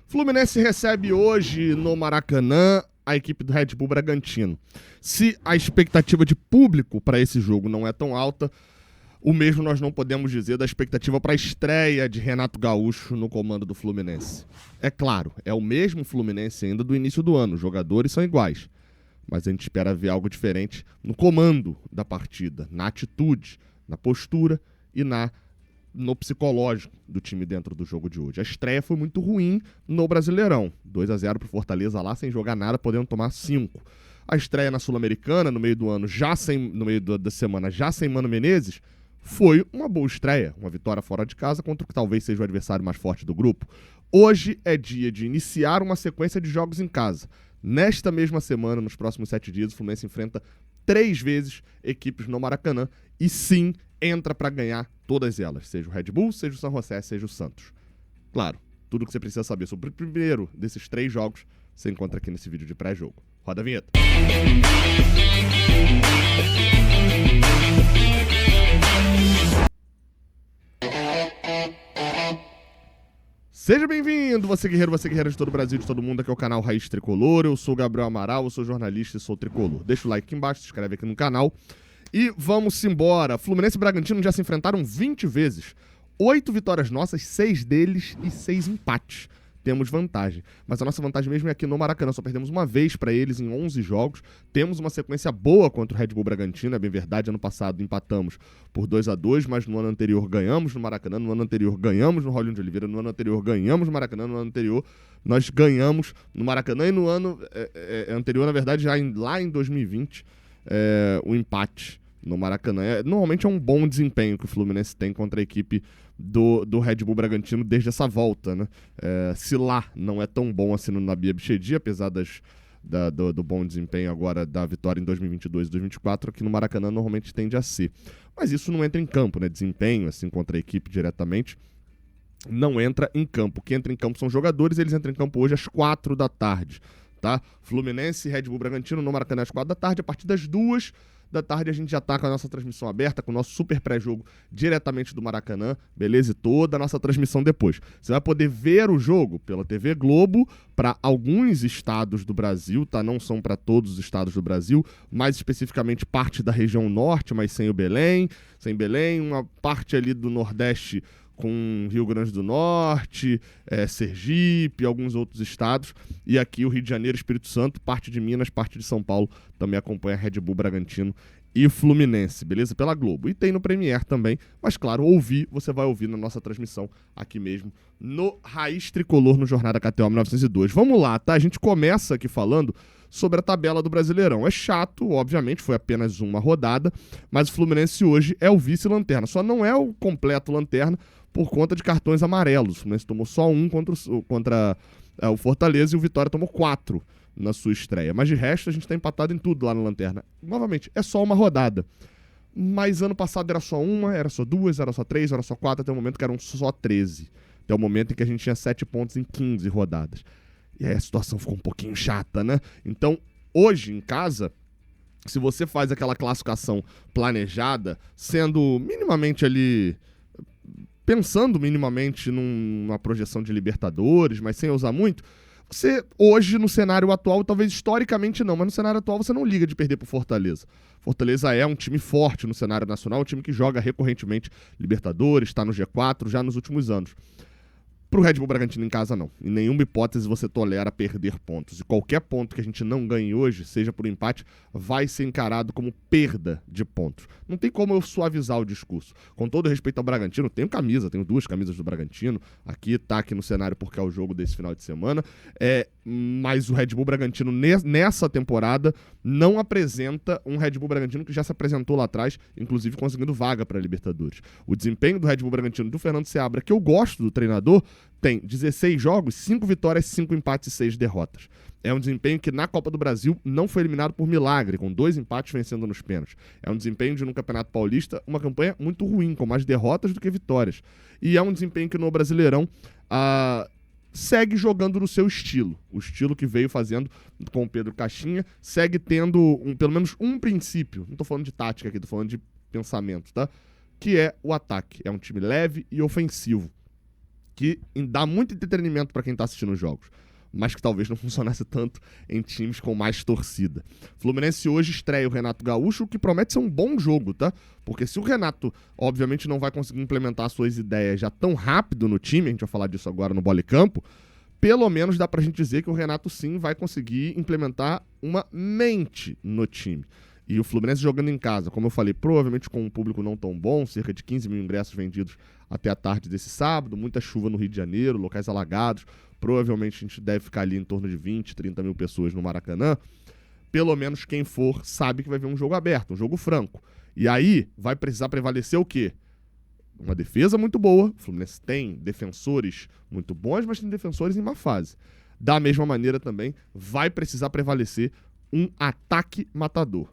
Fluminense recebe hoje no Maracanã a equipe do Red Bull Bragantino. Se a expectativa de público para esse jogo não é tão alta, o mesmo nós não podemos dizer da expectativa para a estreia de Renato Gaúcho no comando do Fluminense. É claro, é o mesmo Fluminense ainda do início do ano, os jogadores são iguais. Mas a gente espera ver algo diferente no comando da partida, na atitude, na postura e no psicológico do time dentro do jogo de hoje. A estreia foi muito ruim no Brasileirão. 2-0 pro Fortaleza lá, sem jogar nada, podendo tomar 5. A estreia na Sul-Americana, no meio do ano, no meio da semana, já sem Mano Menezes, foi uma boa estreia. Uma vitória fora de casa contra o que talvez seja o adversário mais forte do grupo. Hoje é dia de iniciar uma sequência de jogos em casa. Nesta mesma semana, nos próximos 7 dias, o Fluminense enfrenta 3 vezes equipes no Maracanã e sim, entra para ganhar todas elas, seja o Red Bull, seja o San José, seja o Santos. Claro, tudo o que você precisa saber sobre o primeiro desses 3 jogos você encontra aqui nesse vídeo de pré-jogo. Roda a vinheta. Seja bem-vindo, você guerreira de todo o Brasil, de todo mundo, aqui é o canal Raiz Tricolor. Eu sou o Gabriel Amaral, eu sou jornalista e sou tricolor. Deixa o like aqui embaixo, se inscreve aqui no canal. E vamos embora. Fluminense e Bragantino já se enfrentaram 20 vezes. 8 vitórias nossas, 6 deles e 6 empates. Temos vantagem. Mas a nossa vantagem mesmo é aqui no Maracanã. Só perdemos uma vez para eles em 11 jogos. Temos uma sequência boa contra o Red Bull Bragantino. É bem verdade, ano passado empatamos por 2-2, mas no ano anterior ganhamos no Maracanã. No ano anterior ganhamos no Rolim de Oliveira. No ano anterior ganhamos no Maracanã. No ano anterior nós ganhamos no Maracanã. E no ano anterior, na verdade, lá em 2020, o empate no Maracanã. Normalmente é um bom desempenho que o Fluminense tem contra a equipe do Red Bull Bragantino desde essa volta, né? Se lá não é tão bom assim no Nabi Abichedi, apesar do bom desempenho agora da vitória em 2022 e 2024, aqui no Maracanã normalmente tende a ser. Mas isso não entra em campo, né? Desempenho assim contra a equipe diretamente não entra em campo. O que entra em campo são jogadores, eles entram em campo hoje às 4 da tarde, tá? Fluminense e Red Bull Bragantino no Maracanã às 4 da tarde, a partir das 2 da tarde a gente já tá com a nossa transmissão aberta, com o nosso super pré-jogo diretamente do Maracanã, beleza? E toda a nossa transmissão depois. Você vai poder ver o jogo pela TV Globo para alguns estados do Brasil, tá? Não são para todos os estados do Brasil, mais especificamente parte da região norte, mas sem Belém, uma parte ali do Nordeste com Rio Grande do Norte, Sergipe, alguns outros estados, e aqui o Rio de Janeiro, Espírito Santo, parte de Minas, parte de São Paulo, também acompanha Red Bull Bragantino e Fluminense, beleza? Pela Globo. E tem no Premiere também, mas claro, você vai ouvir na nossa transmissão aqui mesmo, no Raiz Tricolor, no Jornada KTO 1902. Vamos lá, tá? A gente começa aqui falando sobre a tabela do Brasileirão. É chato, obviamente, foi apenas uma rodada, mas o Fluminense hoje é o vice-lanterna, só não é o completo lanterna, por conta de cartões amarelos. O Fluminense tomou só um contra o Fortaleza e o Vitória tomou 4 na sua estreia. Mas de resto, a gente está empatado em tudo lá na lanterna. Novamente, é só uma rodada. Mas ano passado era só uma, era só 2, era só 3, era só 4, até o momento que eram só 13. Até o momento em que a gente tinha 7 pontos em 15 rodadas. E aí a situação ficou um pouquinho chata, né? Então, hoje, em casa, se você faz aquela classificação planejada, sendo minimamente ali, pensando minimamente numa projeção de Libertadores, mas sem usar muito, você hoje no cenário atual, talvez historicamente não, mas no cenário atual você não liga de perder pro Fortaleza. Fortaleza é um time forte no cenário nacional, um time que joga recorrentemente Libertadores, está no G4 já nos últimos anos. Pro Red Bull Bragantino em casa, não. Em nenhuma hipótese você tolera perder pontos. E qualquer ponto que a gente não ganhe hoje, seja por empate, vai ser encarado como perda de pontos. Não tem como eu suavizar o discurso. Com todo respeito ao Bragantino, tenho 2 camisas do Bragantino. Aqui no cenário porque é o jogo desse final de semana. Mas o Red Bull Bragantino nessa temporada não apresenta um Red Bull Bragantino que já se apresentou lá atrás, inclusive conseguindo vaga para a Libertadores. O desempenho do Red Bull Bragantino do Fernando Seabra, que eu gosto do treinador, tem 16 jogos, 5 vitórias, 5 empates e 6 derrotas. É um desempenho que na Copa do Brasil não foi eliminado por milagre, com 2 empates vencendo nos pênaltis. É um desempenho de, no Campeonato Paulista, uma campanha muito ruim, com mais derrotas do que vitórias. E é um desempenho que no Brasileirão segue jogando no seu estilo. O estilo que veio fazendo com o Pedro Caixinha segue tendo pelo menos um princípio. Não tô falando de tática aqui, tô falando de pensamento, tá? Que é o ataque. É um time leve e ofensivo, que dá muito entretenimento para quem tá assistindo os jogos, mas que talvez não funcionasse tanto em times com mais torcida. Fluminense hoje estreia o Renato Gaúcho, o que promete ser um bom jogo, tá? Porque se o Renato, obviamente, não vai conseguir implementar suas ideias já tão rápido no time, a gente vai falar disso agora no Bola e Campo, pelo menos dá pra gente dizer que o Renato sim vai conseguir implementar uma mente no time. E o Fluminense jogando em casa, como eu falei, provavelmente com um público não tão bom, cerca de 15 mil ingressos vendidos até a tarde desse sábado, muita chuva no Rio de Janeiro, locais alagados, provavelmente a gente deve ficar ali em torno de 20, 30 mil pessoas no Maracanã. Pelo menos quem for sabe que vai ver um jogo aberto, um jogo franco. E aí vai precisar prevalecer o quê? Uma defesa muito boa, o Fluminense tem defensores muito bons, mas tem defensores em má fase. Da mesma maneira também vai precisar prevalecer um ataque matador.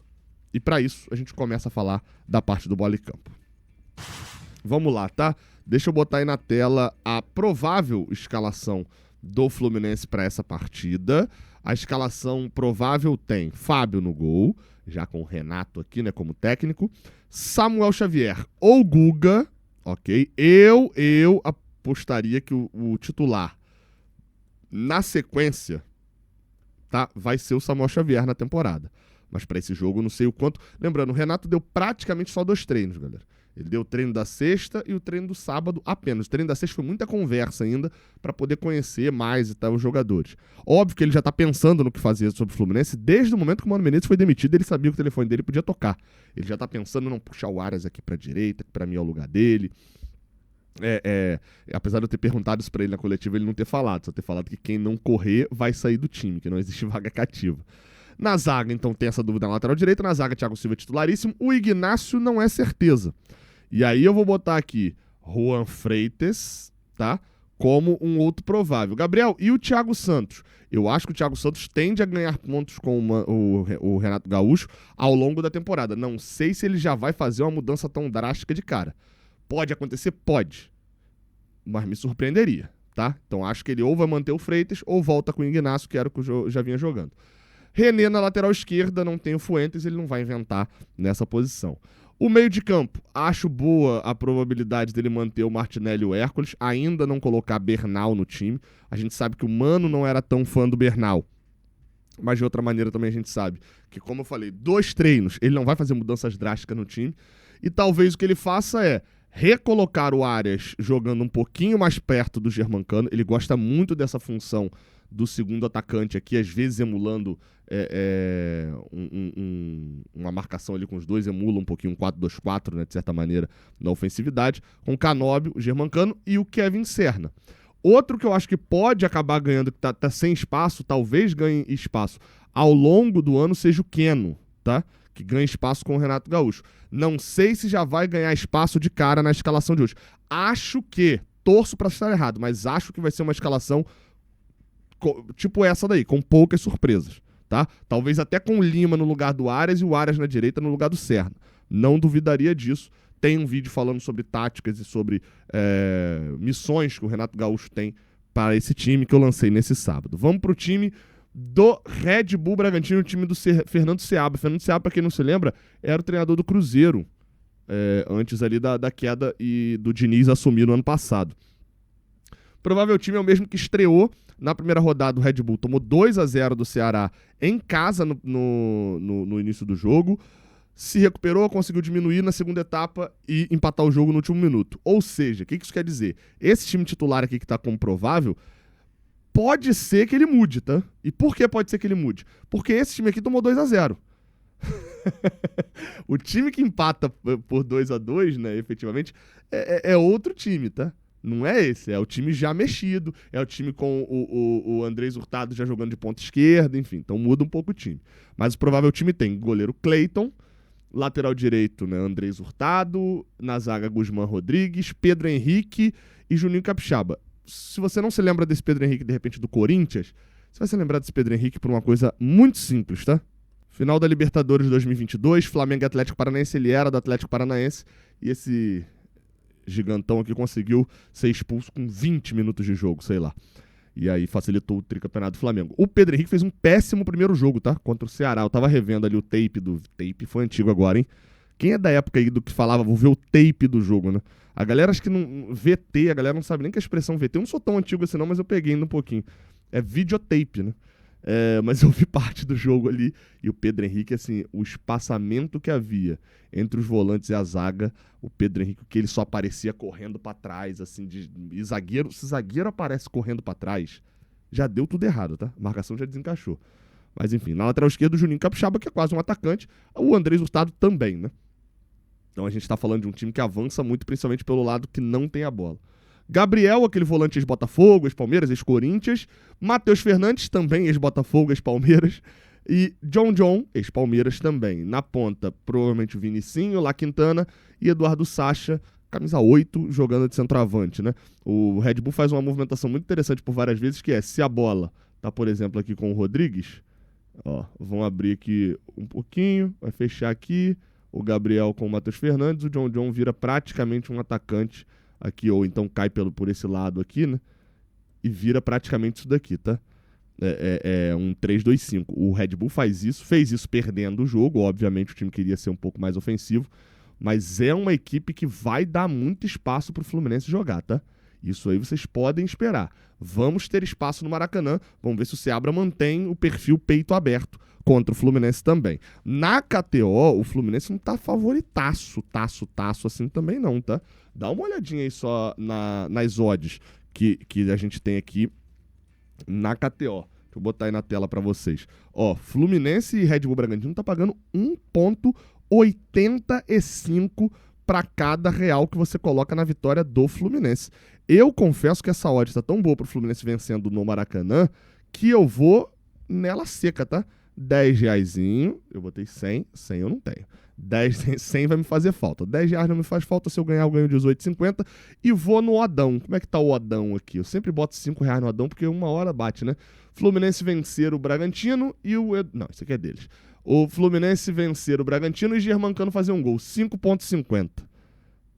E para isso a gente começa a falar da parte do Bola e Campo. Vamos lá, tá? Deixa eu botar aí na tela a provável escalação do Fluminense para essa partida. A escalação provável tem Fábio no gol, já com o Renato aqui, né, como técnico. Samuel Xavier ou Guga, ok? Eu apostaria que o titular na sequência, tá, vai ser o Samuel Xavier na temporada. Mas para esse jogo, não sei o quanto. Lembrando, o Renato deu praticamente só 2 treinos, galera. Ele deu o treino da sexta e o treino do sábado apenas. O treino da sexta foi muita conversa ainda para poder conhecer mais e tal os jogadores. Óbvio que ele já tá pensando no que fazer sobre o Fluminense. Desde o momento que o Mano Menezes foi demitido, ele sabia que o telefone dele podia tocar. Ele já tá pensando em não puxar o Arias aqui pra direita, que pra mim é o lugar dele. Apesar de eu ter perguntado isso pra ele na coletiva, ele não ter falado. Só ter falado que quem não correr vai sair do time, que não existe vaga cativa. Na zaga, então, tem essa dúvida na lateral direita. Na zaga, Thiago Silva é titularíssimo. O Ignacio não é certeza. E aí eu vou botar aqui Juan Freitas, tá? Como um outro provável. Gabriel, e o Thiago Santos? Eu acho que o Thiago Santos tende a ganhar pontos com o Renato Gaúcho ao longo da temporada. Não sei se ele já vai fazer uma mudança tão drástica de cara. Pode acontecer? Pode. Mas me surpreenderia, tá? Então acho que ele ou vai manter o Freitas ou volta com o Ignacio, que era o que eu já vinha jogando. René na lateral esquerda, não tem o Fuentes, ele não vai inventar nessa posição. O meio de campo, acho boa a probabilidade dele manter o Martinelli e o Hércules, ainda não colocar Bernal no time. A gente sabe que o Mano não era tão fã do Bernal, mas de outra maneira também a gente sabe que, como eu falei, 2 treinos, ele não vai fazer mudanças drásticas no time, e talvez o que ele faça é recolocar o Arias jogando um pouquinho mais perto do Germancano. Ele gosta muito dessa função do segundo atacante aqui, às vezes emulando uma marcação ali com os dois, emula um pouquinho um 4-2-4, né, de certa maneira, na ofensividade, com o Canóbio, o Germancano e o Kevin Serna. Outro que eu acho que pode acabar ganhando, que tá sem espaço, talvez ganhe espaço ao longo do ano, seja o Keno, tá? Que ganha espaço com o Renato Gaúcho. Não sei se já vai ganhar espaço de cara na escalação de hoje. Acho que, torço para estar errado, mas acho que vai ser uma escalação tipo essa daí, com poucas surpresas, tá? Talvez até com o Lima no lugar do Arias e o Arias na direita no lugar do Serna. Não duvidaria disso. Tem um vídeo falando sobre táticas e sobre missões que o Renato Gaúcho tem para esse time que eu lancei nesse sábado. Vamos pro time do Red Bull Bragantino, o time do Fernando Seabra. Fernando Seabra, para quem não se lembra, era o treinador do Cruzeiro, antes ali da queda e do Diniz assumir no ano passado. Provável time é o mesmo que estreou na primeira rodada. O Red Bull tomou 2-0 do Ceará em casa no início do jogo. Se recuperou, conseguiu diminuir na segunda etapa e empatar o jogo no último minuto. Ou seja, o que isso quer dizer? Esse time titular aqui que está como provável, pode ser que ele mude, tá? E por que pode ser que ele mude? Porque esse time aqui tomou 2-0. O time que empata por 2-2, né, efetivamente, é outro time, tá? Não é esse, é o time já mexido, é o time com o Andrés Hurtado já jogando de ponta esquerda, enfim, então muda um pouco o time. Mas o provável time tem goleiro Cleiton, lateral direito, né, Andrés Hurtado, na zaga Guzmán Rodrigues, Pedro Henrique e Juninho Capixaba. Se você não se lembra desse Pedro Henrique, de repente, do Corinthians, você vai se lembrar desse Pedro Henrique por uma coisa muito simples, tá? Final da Libertadores 2022, Flamengo e Atlético Paranaense, ele era do Atlético Paranaense, e esse gigantão aqui conseguiu ser expulso com 20 minutos de jogo, sei lá. E aí facilitou o tricampeonato do Flamengo. O Pedro Henrique fez um péssimo primeiro jogo, tá? Contra o Ceará. Eu tava revendo ali o tape foi antigo agora, hein? Quem é da época aí do que falava, vou ver o tape do jogo, né? A galera acho que não... VT, a galera não sabe nem que a expressão VT. Eu não sou tão antigo assim não, mas eu peguei ainda um pouquinho. É videotape, né? Mas eu vi parte do jogo ali e o Pedro Henrique, assim, o espaçamento que havia entre os volantes e a zaga, o Pedro Henrique, que ele só aparecia correndo pra trás, assim, e zagueiro, se zagueiro aparece correndo pra trás, já deu tudo errado, tá? A marcação já desencaixou. Mas enfim, na lateral esquerda o Juninho Capixaba, que é quase um atacante, o Andrés Hurtado também, né? Então a gente tá falando de um time que avança muito, principalmente pelo lado que não tem a bola. Gabriel, aquele volante ex-Botafogo, ex-Palmeiras, ex-Corinthians. Matheus Fernandes, também ex-Botafogo, ex-Palmeiras. E John, ex-Palmeiras também. Na ponta, provavelmente o Vinicinho, La Quintana e Eduardo Sacha, camisa 8, jogando de centroavante, né? O Red Bull faz uma movimentação muito interessante por várias vezes, que é, se a bola tá, por exemplo, aqui com o Rodrigues, ó, vão abrir aqui um pouquinho, vai fechar aqui, o Gabriel com o Matheus Fernandes, o John vira praticamente um atacante aqui, ou então cai por esse lado aqui, né? E vira praticamente isso daqui, tá? É um 3-2-5. O Red Bull fez isso perdendo o jogo. Obviamente o time queria ser um pouco mais ofensivo, mas é uma equipe que vai dar muito espaço pro Fluminense jogar, tá? Isso aí vocês podem esperar. Vamos ter espaço no Maracanã. Vamos ver se o Seabra mantém o perfil peito aberto contra o Fluminense também. Na KTO, o Fluminense não tá favoritaço assim também não, tá? Dá uma olhadinha aí só nas odds que a gente tem aqui na KTO. Deixa eu botar aí na tela pra vocês. Ó, Fluminense e Red Bull Bragantino tá pagando 1,85 para cada real que você coloca na vitória do Fluminense. Eu confesso que essa odd tá tão boa pro Fluminense vencendo no Maracanã que eu vou nela seca, tá? 10 reaisinho, eu botei 100 eu não tenho. 100 vai me fazer falta. 10 reais não me faz falta, se eu ganhar eu ganho 18,50 e vou no Odão. Como é que tá o Odão aqui? Eu sempre boto 5 reais no Odão porque uma hora bate, né? Fluminense vencer o Bragantino e o... Não, isso aqui é deles. O Fluminense vencer o Bragantino e Germancano fazer um gol. 5,50.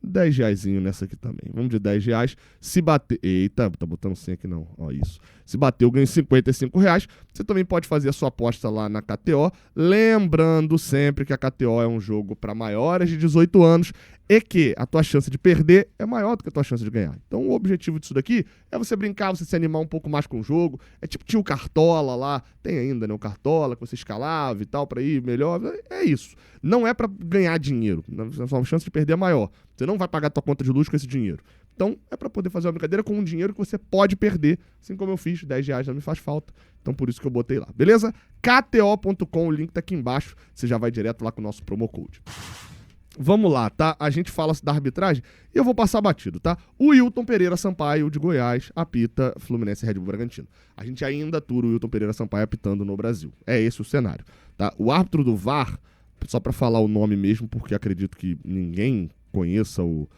10 reaisinho nessa aqui também. Vamos de 10 reais. Se bater... Eita, tá botando 100 aqui não. Ó, isso. Se bater, eu ganho 55 reais. Você também pode fazer a sua aposta lá na KTO. Lembrando sempre que a KTO é um jogo para maiores de 18 anos e que a tua chance de perder é maior do que a tua chance de ganhar. Então o objetivo disso daqui é você brincar, você se animar um pouco mais com o jogo. É tipo, tinha o Cartola lá, tem ainda, né? O Cartola que você escalava e tal, para ir melhor. É isso. Não é para ganhar dinheiro. A sua chance de perder é maior. Você não vai pagar a tua conta de luz com esse dinheiro. Então, é para poder fazer uma brincadeira com um dinheiro que você pode perder, assim como eu fiz, 10 reais não me faz falta. Então, por isso que eu botei lá, beleza? KTO.com, o link tá aqui embaixo, você já vai direto lá com o nosso promo code. Vamos lá, tá? A gente fala da arbitragem e eu vou passar batido, tá? O Wilton Pereira Sampaio, de Goiás, apita Fluminense e Red Bull Bragantino. A gente ainda atura o Wilton Pereira Sampaio apitando no Brasil. É esse o cenário, tá? O árbitro do VAR, só para falar o nome mesmo, porque acredito que ninguém conheça o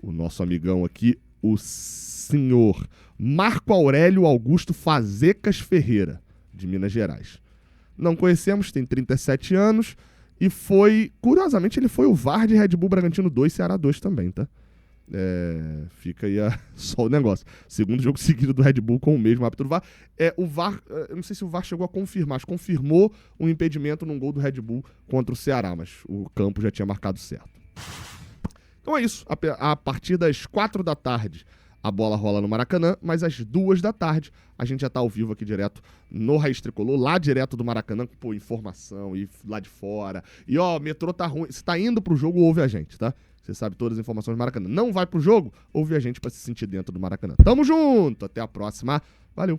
nosso amigão aqui, o senhor Marco Aurélio Augusto Fazecas Ferreira, de Minas Gerais. Não conhecemos, tem 37 anos e curiosamente, ele foi o VAR de Red Bull Bragantino 2, Ceará 2 também, tá? Fica aí só o negócio. Segundo jogo seguido do Red Bull com o mesmo árbitro do VAR. O VAR, eu não sei se o VAR chegou a confirmar, mas confirmou um impedimento num gol do Red Bull contra o Ceará, mas o campo já tinha marcado certo. Então é isso, a partir das 4 da tarde a bola rola no Maracanã, mas às 2 da tarde a gente já tá ao vivo aqui direto no Raiz Tricolor, lá direto do Maracanã, com informação e lá de fora. E ó, o metrô tá ruim, se tá indo pro jogo, ouve a gente, tá? Você sabe todas as informações do Maracanã. Não vai pro jogo, ouve a gente pra se sentir dentro do Maracanã. Tamo junto, até a próxima, valeu!